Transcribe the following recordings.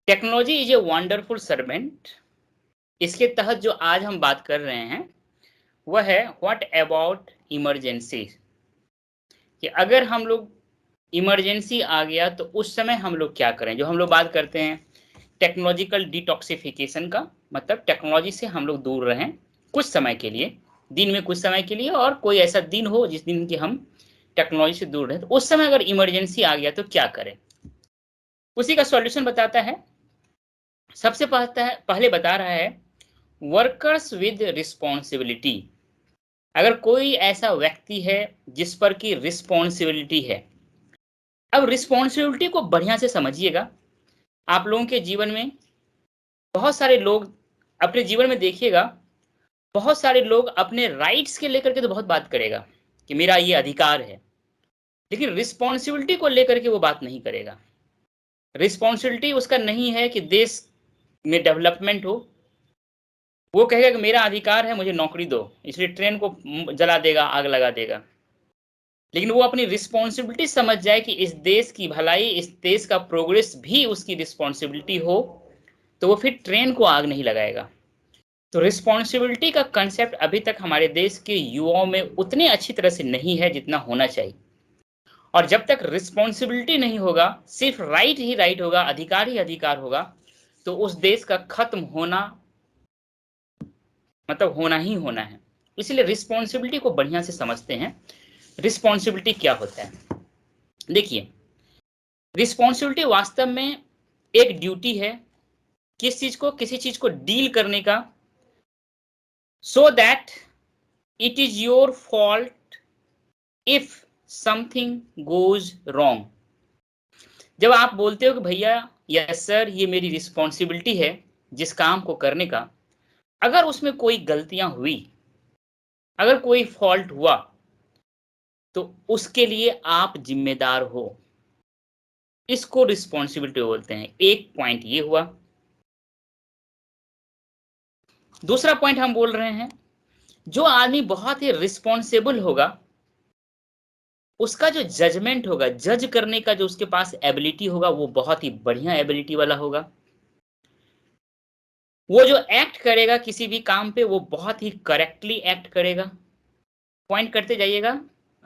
Technology is a wonderful servant. इसके तहत जो आज हम बात कर रहे हैं वह है व्हाट अबाउट इमरजेंसी। कि अगर हम लोग इमरजेंसी आ गया तो उस समय हम लोग क्या करें। जो हम लोग बात करते हैं टेक्नोलॉजिकल डिटॉक्सिफिकेशन का, मतलब टेक्नोलॉजी से हम लोग दूर रहें कुछ समय के लिए, दिन में कुछ समय के लिए, और कोई ऐसा दिन हो जिस दिन की हम टेक्नोलॉजी से दूर रहें। तो उस समय अगर इमरजेंसी आ गया तो क्या करें, उसी का सॉल्यूशन बताता है। सबसे पहले बता रहा है वर्कर्स विद रिस्पॉन्सिबिलिटी। अगर कोई ऐसा व्यक्ति है जिस पर की रिस्पॉन्सिबिलिटी है। अब रिस्पॉन्सिबिलिटी को बढ़िया से समझिएगा। आप लोगों के जीवन में बहुत सारे लोग, अपने जीवन में देखिएगा, बहुत सारे लोग अपने राइट्स के लेकर के तो बहुत बात करेगा कि मेरा ये अधिकार है, लेकिन रिस्पॉन्सिबिलिटी को लेकर के वो बात नहीं करेगा। रिस्पॉन्सिबिलिटी उसका नहीं है कि देश में डेवलपमेंट हो। वो कहेगा कि मेरा अधिकार है, मुझे नौकरी दो, इसलिए ट्रेन को जला देगा, आग लगा देगा। लेकिन वो अपनी रिस्पॉन्सिबिलिटी समझ जाए कि इस देश की भलाई, इस देश का प्रोग्रेस भी उसकी रिस्पॉन्सिबिलिटी हो, तो वो फिर ट्रेन को आग नहीं लगाएगा। तो रिस्पॉन्सिबिलिटी का कंसेप्ट अभी तक हमारे देश के युवाओं में उतने अच्छी तरह से नहीं है जितना होना चाहिए। और जब तक रिस्पॉन्सिबिलिटी नहीं होगा, सिर्फ राइट ही राइट होगा, अधिकार ही अधिकार होगा, तो उस देश का खत्म होना मतलब होना ही होना है। इसलिए रिस्पॉन्सिबिलिटी को बढ़िया से समझते हैं। रिस्पॉन्सिबिलिटी क्या होता है, देखिए। रिस्पॉन्सिबिलिटी वास्तव में एक ड्यूटी है किसी चीज को डील करने का, so that it is your fault if something goes wrong. जब आप बोलते हो कि भैया यस सर ये मेरी रिस्पॉन्सिबिलिटी है जिस काम को करने का, अगर उसमें कोई गलतियां हुई, अगर कोई फॉल्ट हुआ, तो उसके लिए आप जिम्मेदार हो। इसको रिस्पॉन्सिबिलिटी बोलते हैं। एक पॉइंट ये हुआ। दूसरा पॉइंट हम बोल रहे हैं, जो आदमी बहुत ही रिस्पॉन्सिबल होगा, उसका जो जजमेंट होगा, जज करने का जो उसके पास एबिलिटी होगा, वो बहुत ही बढ़िया एबिलिटी वाला होगा। वो जो एक्ट करेगा किसी भी काम पे, वो बहुत ही करेक्टली एक्ट करेगा। पॉइंट करते जाइएगा।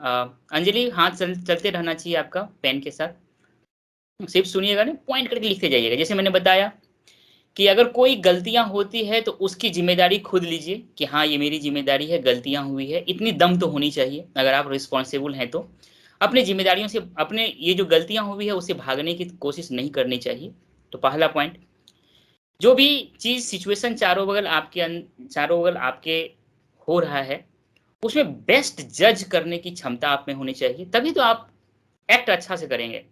अंजलि, हाथ चलते रहना चाहिए आपका पेन के साथ, सिर्फ सुनिएगा नहीं, पॉइंट करके लिखते जाइएगा। जैसे मैंने बताया कि अगर कोई गलतियां होती है तो उसकी जिम्मेदारी खुद लीजिए कि हाँ ये मेरी जिम्मेदारी है, गलतियां हुई है। इतनी दम तो होनी चाहिए अगर आप रिस्पॉन्सिबल हैं तो। अपनी जिम्मेदारियों से, अपने ये जो गलतियां हुई है उससे भागने की कोशिश नहीं करनी चाहिए। तो पहला पॉइंट, जो भी चीज सिचुएशन चारों बगल आपके हो रहा है, उसमें बेस्ट जज करने की क्षमता आप में होनी चाहिए, तभी तो आप एक्ट अच्छा से करेंगे।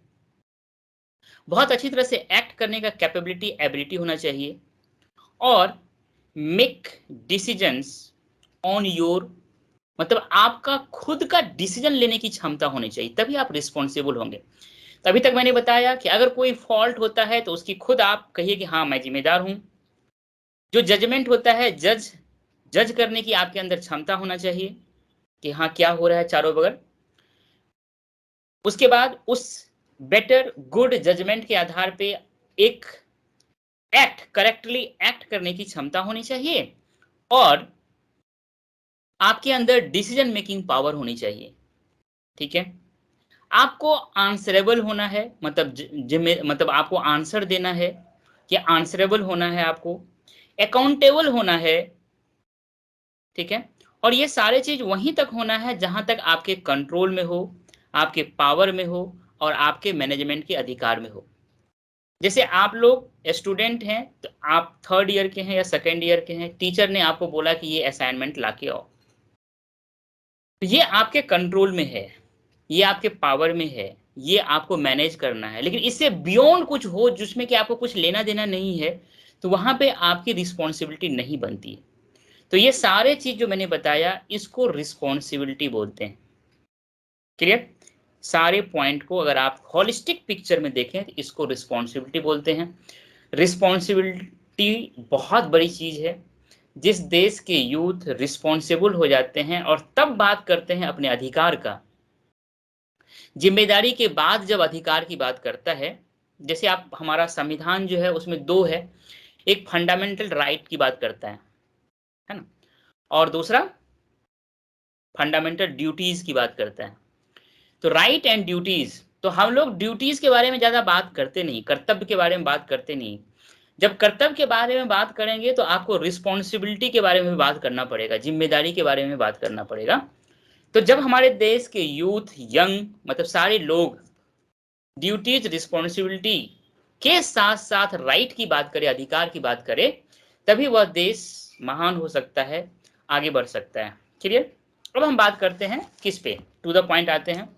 बहुत अच्छी तरह से एक्ट करने का कैपेबिलिटी, एबिलिटी होना चाहिए। और मेक डिसीजंस ऑन योर, मतलब आपका खुद का डिसीजन लेने की क्षमता होनी चाहिए, तभी आप रिस्पॉन्सिबल होंगे। तभी तक मैंने बताया कि अगर कोई फॉल्ट होता है तो उसकी खुद आप कहिए कि हाँ मैं जिम्मेदार हूं। जो जजमेंट होता है, जज करने की आपके अंदर क्षमता होना चाहिए कि हाँ क्या हो रहा है चारों बगल। उसके बाद उस बेटर गुड जजमेंट के आधार पे एक करेक्टली एक्ट करने की क्षमता होनी चाहिए। और आपके अंदर डिसीजन मेकिंग पावर होनी चाहिए। ठीक है। आपको आंसरेबल होना है, मतलब मतलब आपको आंसर देना है, कि आंसरेबल होना है, आपको अकाउंटेबल होना है। ठीक है। और ये सारे चीज वहीं तक होना है जहां तक आपके कंट्रोल में हो, आपके पावर में हो, और आपके मैनेजमेंट के अधिकार में हो। जैसे आप लोग स्टूडेंट हैं, तो आप थर्ड ईयर के हैं या सेकेंड ईयर के हैं, टीचर ने आपको बोला कि ये असाइनमेंट लाके आओ, तो ये आपके कंट्रोल में है, ये आपके पावर में है, ये आपको मैनेज करना है। लेकिन इससे बियॉन्ड कुछ हो जिसमें कि आपको कुछ लेना देना नहीं है, तो वहां पे आपकी रिस्पॉन्सिबिलिटी नहीं बनती है। तो ये सारे चीज जो मैंने बताया, इसको रिस्पॉन्सिबिलिटी बोलते हैं। क्लियर? सारे पॉइंट को अगर आप होलिस्टिक पिक्चर में देखें तो इसको रिस्पॉन्सिबिलिटी बोलते हैं। रिस्पॉन्सिबिलिटी बहुत बड़ी चीज है। जिस देश के यूथ रिस्पॉन्सिबल हो जाते हैं और तब बात करते हैं अपने अधिकार का, जिम्मेदारी के बाद जब अधिकार की बात करता है, जैसे आप हमारा संविधान जो है उसमें 2 है, एक फंडामेंटल राइट की बात करता है ना? और दूसरा फंडामेंटल ड्यूटीज़ की बात करता है। तो राइट एंड ड्यूटीज़, तो हम लोग ड्यूटीज़ के बारे में ज़्यादा बात करते नहीं, कर्तव्य के बारे में बात करते नहीं। जब कर्तव्य के बारे में बात करेंगे तो आपको रिस्पॉन्सिबिलिटी के बारे में भी बात करना पड़ेगा, ज़िम्मेदारी के बारे में बात करना पड़ेगा। तो जब हमारे देश के यूथ, यंग मतलब सारे लोग ड्यूटीज़, रिस्पॉन्सिबिलिटी के साथ-साथ राइट की बात करें, अधिकार की बात करें, तभी वह देश महान हो सकता है, आगे बढ़ सकता है। क्लियर? अब हम बात करते हैं किस पे? टू द पॉइंट आते हैं।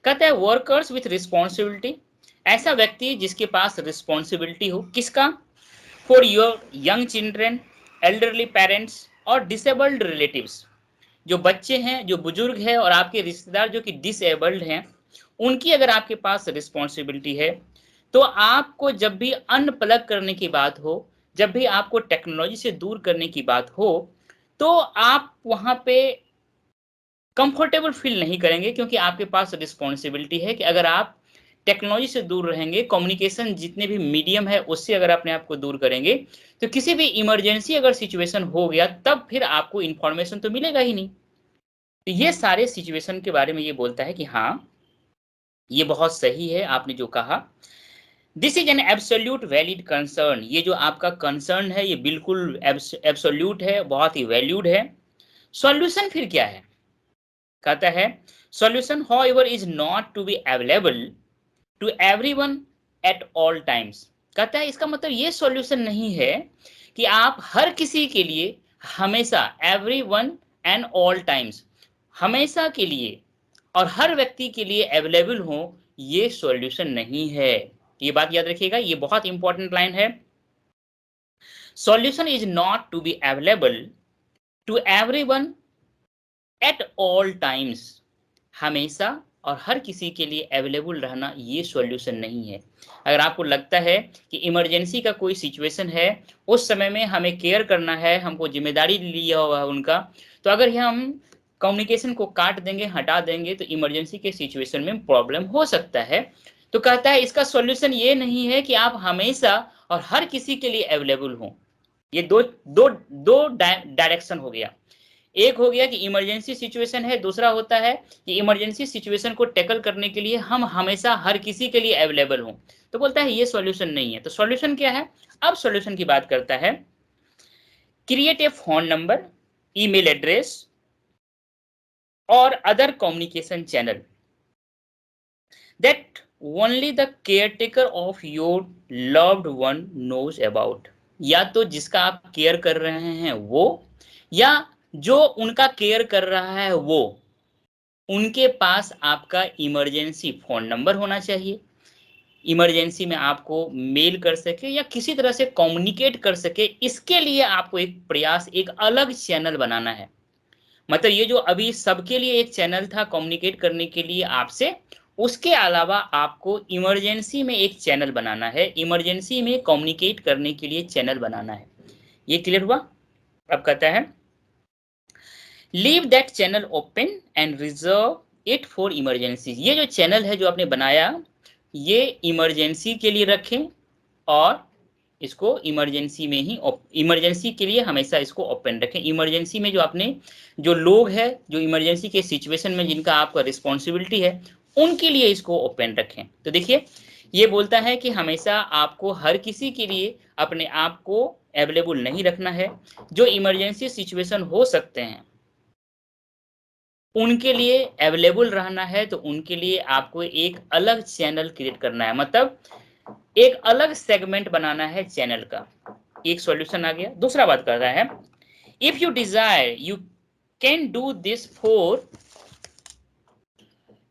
कहते हैं वर्कर्स विथ रिस्पॉन्सिबिलिटी, ऐसा व्यक्ति जिसके पास रिस्पॉन्सिबिलिटी हो, किसका? For your young children, elderly parents और डिसेबल्ड रिलेटिव्स। जो बच्चे हैं, जो बुजुर्ग हैं और आपके रिश्तेदार जो कि डिसेबल्ड हैं, उनकी अगर आपके पास रिस्पॉन्सिबिलिटी है, तो आपको जब भी अनप्लग करने की बात हो, जब भी आपको टेक्नोलॉजी से दूर करने की बात हो, तो आप वहाँ पे कंफर्टेबल फील नहीं करेंगे, क्योंकि आपके पास रिस्पॉन्सिबिलिटी है कि अगर आप टेक्नोलॉजी से दूर रहेंगे, कम्युनिकेशन जितने भी मीडियम है उससे अगर अपने आप को दूर करेंगे, तो किसी भी इमरजेंसी अगर सिचुएशन हो गया, तब फिर आपको इन्फॉर्मेशन तो मिलेगा ही नहीं। तो ये सारे सिचुएशन के बारे में ये बोलता है कि हाँ, ये बहुत सही है आपने जो कहा। This is an absolute valid concern, ये जो आपका कंसर्न है ये बिल्कुल एब्सोल्यूट है, बहुत ही वैल्यूड है। सॉल्यूशन फिर क्या है? कहता है solution however is not to be available to everyone at all times. कहता है इसका मतलब ये सॉल्यूशन नहीं है कि आप हर किसी के लिए हमेशा, एवरीवन एंड ऑल टाइम्स, हमेशा के लिए और हर व्यक्ति के लिए अवेलेबल हो, ये सॉल्यूशन नहीं है। ये बात याद रखिएगा, ये बहुत इंपॉर्टेंट लाइन है। Solution is not to be available to everyone at all times, हमेशा और हर किसी के लिए अवेलेबल रहना ये सॉल्यूशन नहीं है। अगर आपको लगता है कि इमरजेंसी का कोई सिचुएशन है, उस समय में हमें केयर करना है, हमको जिम्मेदारी लिया हुआ है उनका, तो अगर ये हम कम्युनिकेशन को काट देंगे, हटा देंगे, तो इमरजेंसी के सिचुएशन में प्रॉब्लम हो सकता है। तो कहता है इसका सॉल्यूशन ये नहीं है कि आप हमेशा और हर किसी के लिए अवेलेबल हों। ये दो दो दो डायरेक्शन हो गया। एक हो गया कि इमरजेंसी सिचुएशन है, दूसरा होता है कि इमरजेंसी सिचुएशन को टैकल करने के लिए हम हमेशा हर किसी के लिए अवेलेबल हों। तो बोलता है ये सॉल्यूशन नहीं है। तो सॉल्यूशन क्या है? अब सॉल्यूशन की बात करता है। Create a phone number, email address और other communication channel that only the caretaker of your loved one knows about. या तो जिसका आप केयर कर रहे हैं वो, या जो उनका केयर कर रहा है वो, उनके पास आपका इमरजेंसी फ़ोन नंबर होना चाहिए। इमरजेंसी में आपको मेल कर सके या किसी तरह से कम्युनिकेट कर सके, इसके लिए आपको एक प्रयास, एक अलग चैनल बनाना है। मतलब ये जो अभी सबके लिए एक चैनल था कम्युनिकेट करने के लिए आपसे, उसके अलावा आपको इमरजेंसी में एक चैनल बनाना है, इमरजेंसी में कम्युनिकेट करने के लिए चैनल बनाना है। ये क्लियर हुआ? अब कहता है leave that channel open and reserve it for emergency. ये जो चैनल है जो आपने बनाया, ये इमरजेंसी के लिए रखें और इसको इमरजेंसी में ही, इमरजेंसी के लिए हमेशा इसको ओपन रखें। इमरजेंसी में जो आपने, जो लोग हैं जो इमरजेंसी के सिचुएशन में जिनका आपका रिस्पॉन्सिबिलिटी है, उनके लिए इसको ओपन रखें। तो देखिए ये बोलता है कि हमेशा आपको हर किसी के लिए अपने आप को अवेलेबल नहीं रखना है। जो इमरजेंसी सिचुएशन हो सकते हैं उनके लिए अवेलेबल रहना है, तो उनके लिए आपको एक अलग चैनल क्रिएट करना है, मतलब एक अलग सेगमेंट बनाना है चैनल का। एक सॉल्यूशन आ गया। दूसरा बात कर रहा है, if you desire you can do this for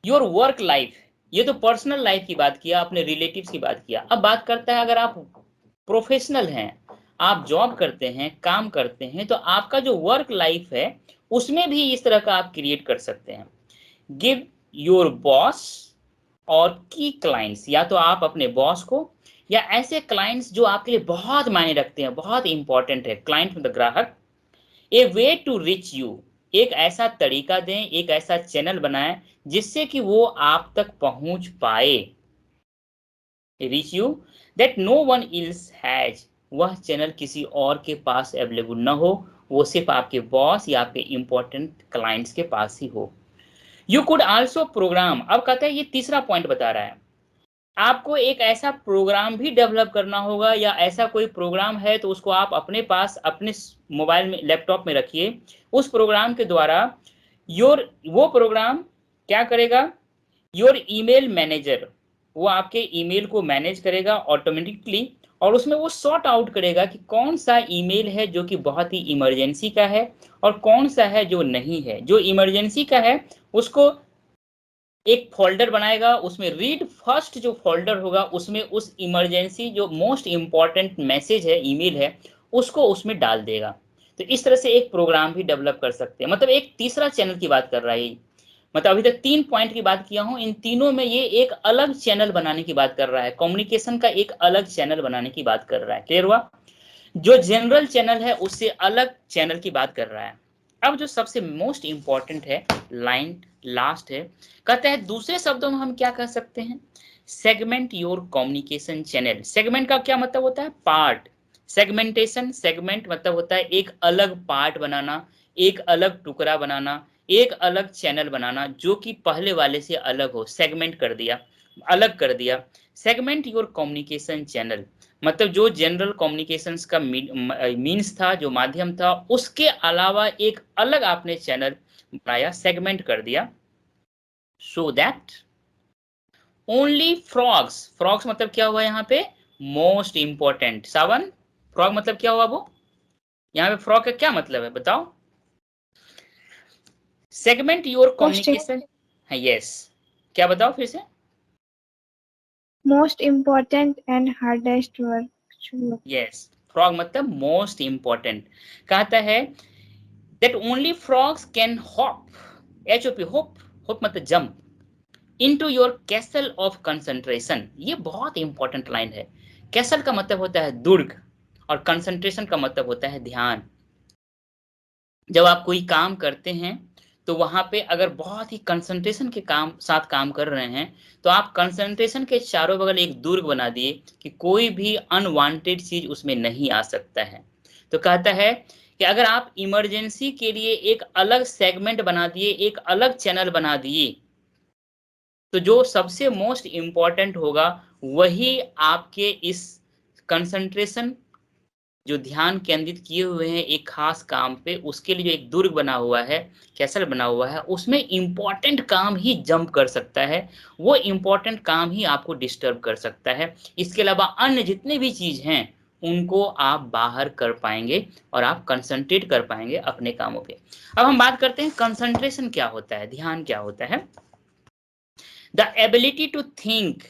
your work life. ये तो पर्सनल लाइफ की बात किया, अपने रिलेटिव्स की बात किया। अब बात करता है अगर आप प्रोफेशनल हैं, आप जॉब करते हैं, काम करते हैं, तो आपका जो वर्क लाइफ है उसमें भी इस तरह का आप क्रिएट कर सकते हैं। गिव योर बॉस और की क्लाइंट्स, या तो आप अपने बॉस को या ऐसे क्लाइंट्स जो आपके लिए बहुत मायने रखते हैं, बहुत इंपॉर्टेंट है, क्लाइंट मतलब ग्राहक, ए वे टू रिच यू, एक ऐसा तरीका दें, एक ऐसा चैनल बनाएं जिससे कि वो आप तक पहुंच पाए। Reach you that no one else has, वह चैनल किसी और के पास अवेलेबल न हो, वो सिर्फ आपके बॉस या आपके इंपॉर्टेंट क्लाइंट्स के पास ही हो। यू कुड आल्सो प्रोग्राम, अब कहता है ये तीसरा पॉइंट बता रहा है, आपको एक ऐसा प्रोग्राम भी डेवलप करना होगा, या ऐसा कोई प्रोग्राम है तो उसको आप अपने पास अपने मोबाइल में लैपटॉप में रखिए। उस प्रोग्राम के द्वारा वो प्रोग्राम क्या करेगा, योर ईमेल मैनेजर, वो आपके ईमेल को मैनेज करेगा ऑटोमेटिकली, और उसमें वो सॉर्ट आउट करेगा कि कौन सा ईमेल है जो कि बहुत ही इमरजेंसी का है और कौन सा है जो नहीं है। जो इमरजेंसी का है उसको एक फोल्डर बनाएगा, उसमें रीड फर्स्ट जो फोल्डर होगा उसमें उस इमरजेंसी जो मोस्ट इंपॉर्टेंट मैसेज है, ईमेल है, उसको उसमें डाल देगा। तो इस तरह से एक प्रोग्राम भी डेवलप कर सकते हैं। मतलब एक तीसरा चैनल की बात कर रहा है। मतलब अभी तक 3 पॉइंट की बात किया हूं, इन तीनों में ये एक अलग चैनल बनाने की बात कर रहा है, कम्युनिकेशन का एक अलग चैनल बनाने की बात कर रहा है। क्लियर हुआ? जो जनरल चैनल है उससे अलग चैनल की बात कर रहा है। अब जो सबसे मोस्ट इंपॉर्टेंट है, लाइन लास्ट है, कहता है दूसरे शब्दों में हम क्या कह सकते हैं, segment your communication channel. Segment का क्या मतलब होता है, पार्ट। सेगमेंटेशन, सेगमेंट मतलब होता है एक अलग पार्ट बनाना, एक अलग टुकड़ा बनाना, एक अलग चैनल बनाना जो कि पहले वाले से अलग हो, सेगमेंट कर दिया, अलग कर दिया। सेगमेंट योर कम्युनिकेशन चैनल मतलब जो जनरल कम्युनिकेशंस का मीन्स था, जो माध्यम था, उसके अलावा एक अलग आपने चैनल बनाया, सेगमेंट कर दिया। So that only frogs, frogs मतलब क्या हुआ यहाँ पे, मोस्ट इंपॉर्टेंट। सावन, फ्रॉग मतलब क्या हुआ वो, यहाँ पे फ्रॉग का क्या मतलब है बताओ। सेगमेंट योर कम्युनिकेशन है, यस, क्या बताओ फिर से। Most important and hardest work. Yes, frog मतलब मोस्ट इंपॉर्टेंट। कहता है that only frogs can hop, HOP, hop, hop मतलब jump, into your castle of concentration. ये बहुत इंपॉर्टेंट लाइन है। कैसल का मतलब होता है दुर्ग, और कंसंट्रेशन का मतलब होता है ध्यान। जब आप कोई काम करते हैं तो वहां पे अगर बहुत ही कंसंट्रेशन के काम साथ काम कर रहे हैं तो आप कंसंट्रेशन के चारों बगल एक दुर्ग बना दिए कि कोई भी अनवांटेड चीज उसमें नहीं आ सकता है। तो कहता है कि अगर आप इमरजेंसी के लिए एक अलग सेगमेंट बना दिए, एक अलग चैनल बना दिए, तो जो सबसे मोस्ट इम्पॉर्टेंट होगा वही आपके इस कंसंट्रेशन, जो ध्यान केंद्रित किए हुए हैं एक खास काम पे, उसके लिए जो एक दुर्ग बना हुआ है, कैसल बना हुआ है, उसमें इंपॉर्टेंट काम ही जंप कर सकता है, वो इंपॉर्टेंट काम ही आपको डिस्टर्ब कर सकता है। इसके अलावा अन्य जितने भी चीज हैं उनको आप बाहर कर पाएंगे और आप कंसंट्रेट कर पाएंगे अपने कामों पे। अब हम बात करते हैं कंसंट्रेशन क्या होता है, ध्यान क्या होता है। द एबिलिटी टू थिंक,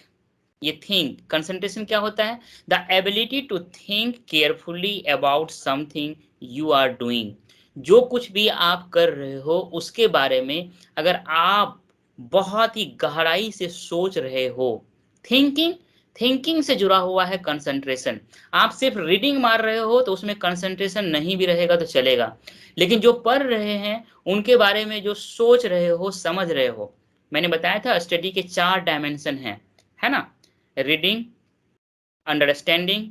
ये थिंक, कंसंट्रेशन क्या होता है, the ability to think carefully about something you are doing. जो कुछ भी आप कर रहे हो उसके बारे में अगर आप बहुत ही गहराई से सोच रहे हो, थिंकिंग, थिंकिंग से जुड़ा हुआ है कंसंट्रेशन। आप सिर्फ रीडिंग मार रहे हो तो उसमें कंसंट्रेशन नहीं भी रहेगा तो चलेगा, लेकिन जो पढ़ रहे हैं उनके बारे में जो सोच रहे हो, समझ रहे हो, मैंने बताया था स्टडी के 4 डायमेंशन हैं, है ना, reading, understanding,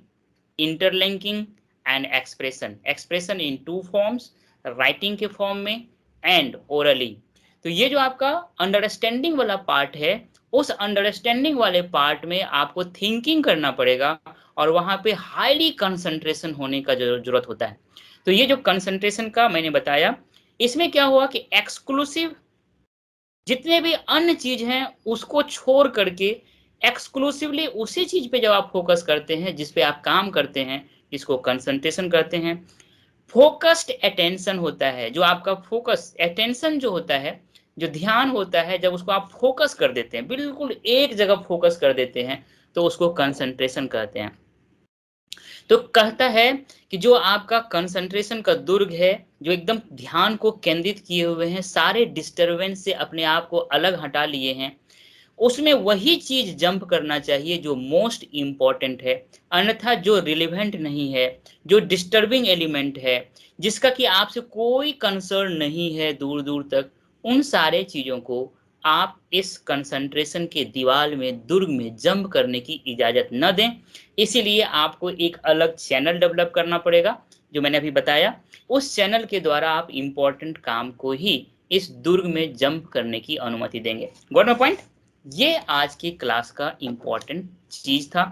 interlinking and expression. Expression in 2 forms, writing के फॉर्म में एंड ओरली। तो ये जो आपका अंडरस्टैंडिंग वाला पार्ट है, उस अंडरस्टैंडिंग वाले पार्ट में आपको थिंकिंग करना पड़ेगा और वहां पे हाईली कंसंट्रेशन होने का जरूरत होता है। तो ये जो कंसंट्रेशन का मैंने बताया, इसमें क्या हुआ कि एक्सक्लूसिव जितने भी अन्य चीज हैं उसको छोड़ करके एक्सक्लूसिवली उसी चीज पे जब आप फोकस करते हैं जिस पे आप काम करते हैं, इसको कंसंट्रेशन करते हैं। फोकस्ड अटेंशन होता है, जो आपका फोकस अटेंशन जो होता है, जो ध्यान होता है, जब उसको आप फोकस कर देते हैं, बिल्कुल एक जगह फोकस कर देते हैं, तो उसको कंसंट्रेशन कहते हैं। तो कहता है कि जो आपका कंसंट्रेशन का दुर्ग है, जो एकदम ध्यान को केंद्रित किए हुए हैं, सारे डिस्टरबेंस से अपने आप को अलग हटा लिए हैं, उसमें वही चीज जंप करना चाहिए जो मोस्ट इंपॉर्टेंट है। अन्यथा जो रिलेवेंट नहीं है, जो डिस्टर्बिंग एलिमेंट है, जिसका कि आपसे कोई कंसर्न नहीं है दूर दूर तक, उन सारे चीजों को आप इस कंसंट्रेशन के दीवार में, दुर्ग में जंप करने की इजाजत न दें। इसीलिए आपको एक अलग चैनल डेवलप करना पड़ेगा, जो मैंने अभी बताया। उस चैनल के द्वारा आप इंपॉर्टेंट काम को ही इस दुर्ग में जंप करने की अनुमति देंगे। Got my point? ये आज की क्लास का इंपॉर्टेंट चीज था।